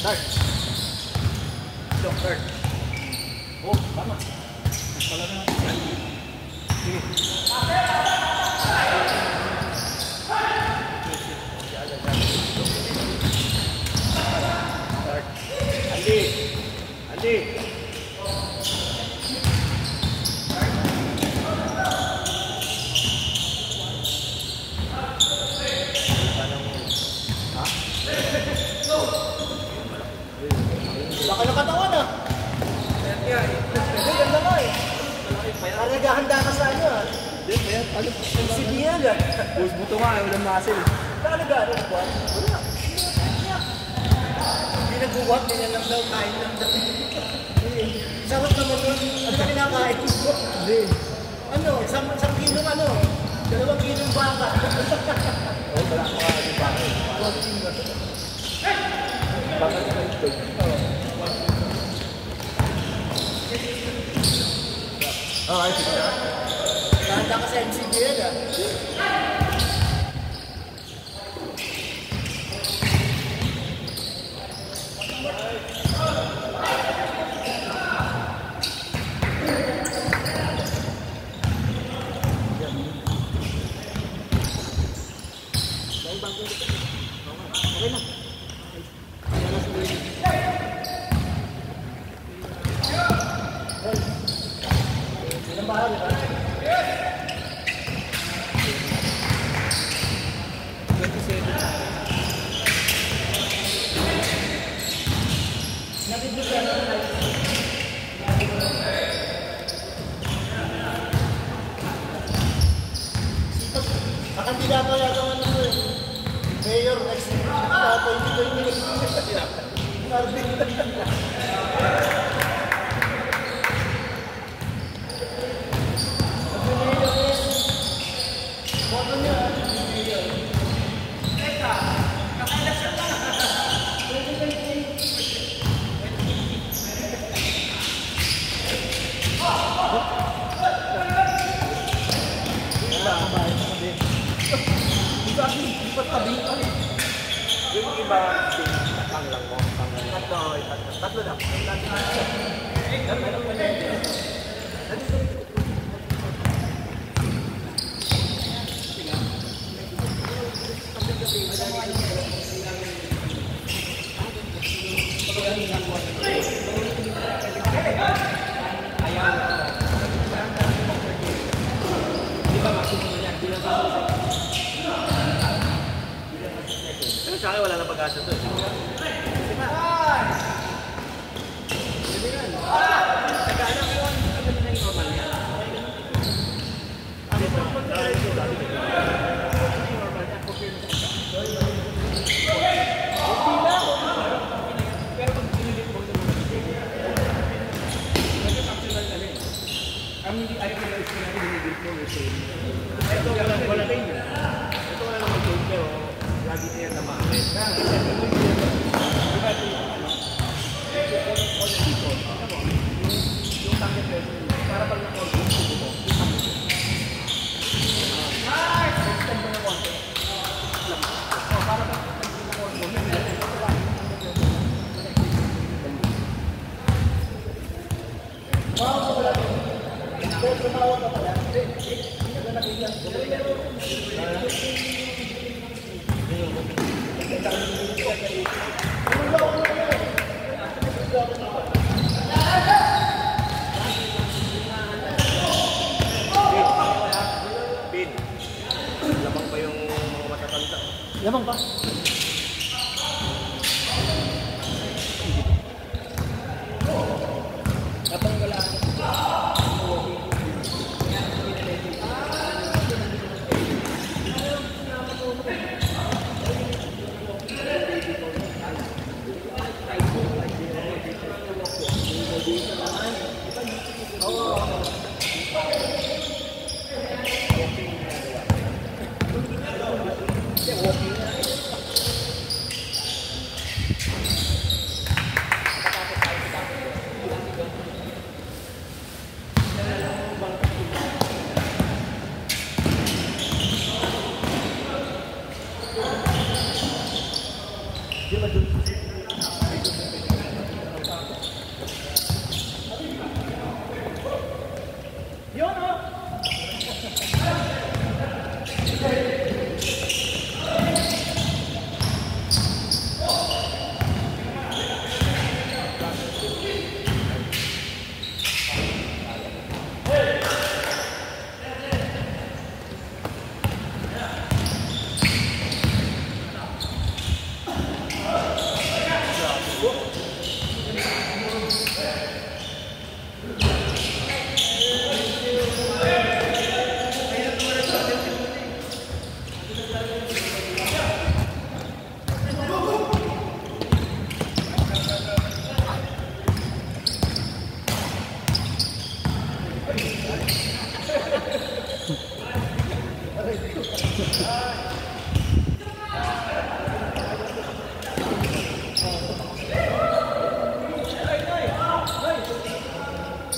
Start. Start. Oh, tama. Pala na. Sige. Start. Andi. Andi. Baka nakatawan ah. Hindi, ganda mo eh. Parang naghahanda ka sa ano ah. Hindi, kaya ano? MCB yan ah. Bus buto nga, walang muscle. Baka nag-ano buwan? Wala. Hindi nagbuwat, ganyan lang daw, kain lang daw. Sarap naman doon. Ano ba kinakain ko? Hindi. Ano, isang kilong ano, 2 kilong baka. Oo, wala ko ka yung baka. Baka na kayo ito. Oo, ay, sige na. Nahanda ka sa MCB yan ah. Okay na. Ilang bahal, di ba? 27. Nabibigyan ng life. Kakandidato yata ng ano eh. Mayor next week. Kandidato, hindi ko yung Marvin. Boto niya, Mayor. Teka, naka-election na. 2020. Yung iba, pang lang mo. Tatlo na. Sa akin wala na pag-asa to. Ito wala rin. Ito wala naman ito pero lagi niya na maamin. Yung target level para pag na-call mo, extend mo na konti. Para pag na-call mo, Tumawag ka pala. Bin, lamang pa yung mga matatanda. Lamang pa? Kapag wala walking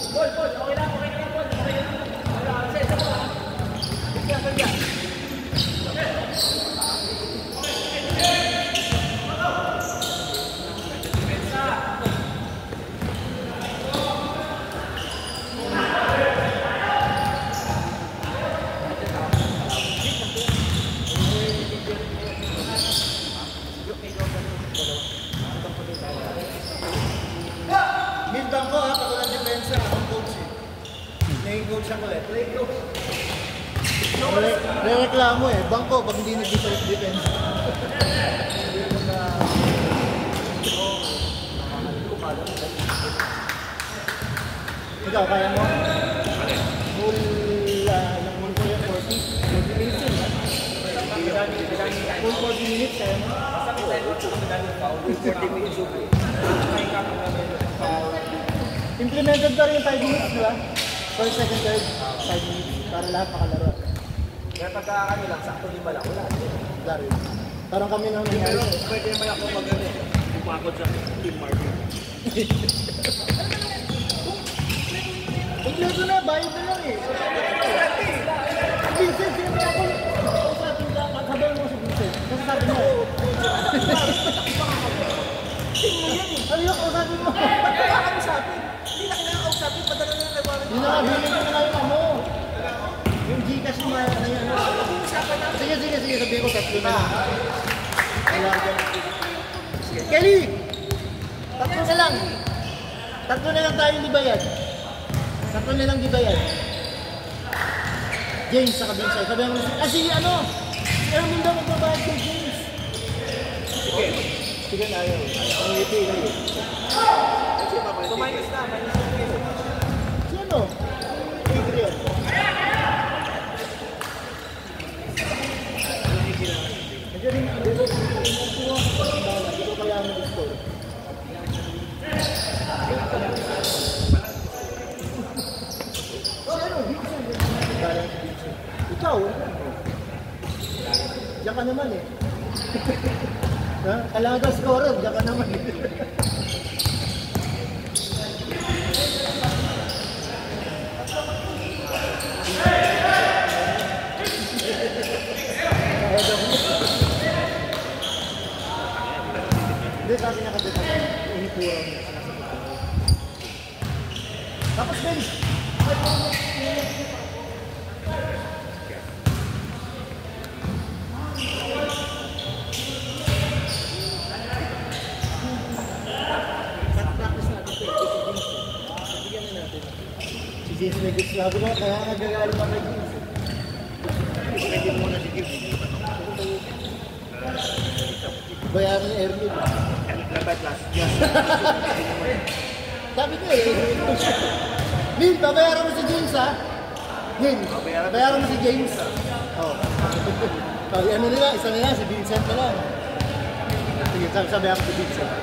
Bol, bol, okay lang, bol. Okay lang. Wala, set mo. Bigyan, bigyan. Bintang ko ha, pag walang depensa, akong coach eh. Playing coach ako eh. Playing coach. Reklamo eh. Bangko pag hindi nag-depensa. Ikaw, kaya mo? Full, ilang minuto yan, 40 minutes yun ha? Full 40 minutes, kaya mo? Implemented pa rin yung 5 minutes, di ba? First, second, third, 5 minutes. Para lahat makalaro. Kaya pagka ano lang, sakto lima lang, wala. Laro. Parang kami nang nangyari. Pwede naman ako mag-ano, umakot sa team market. Kompleto na, bayad na lang eh. Vincent, sinabi ako. Sabi ka, kabayan mo si Vincent. Kasi sabi mo. Ano yung kausapin mo? Ba't ka kakausapin? Hindi na kailangan kausapin, padala na lang kay Warren. Yun na nga, bilhin ko na nga yung ano. Yung Gcash mo na yan. Sige, sabihin ko, tatlo na lang. Kelly! Tatlo na lang. Tatlo na lang tayong libayad. Tatlo na lang libayad. James sa Vincent. Sabihan mo na si ano? Si Ermin daw magbabayad kay James. Sige. Sige na ayaw. Ang ngiti. So minus na, minus na kayo. Sino? Adrian. Nandiyan rin ang dito. Dito kaya mag-score. Sino? Vincent. Ikaw? Diyan ka naman eh. Ha? Kailangan ka scorer, diyan ka naman eh. Hindi, sabi niya kasi inipurang niya sa nasa puto. Tapos guys, practice natin ito. Bigyan na natin. Si James may gusto sabi mo, kaya nagagalit pa kay James. Pwede mo na si James. Bayaran ni Erwin. Dapat last. Sabi ko eh. Lin, babayaran mo si James ha? Lin, bayaran mo si James. Oo. Sabi ano nila, isa nila, si Vincent na lang. Sige, sabi ako si Vincent.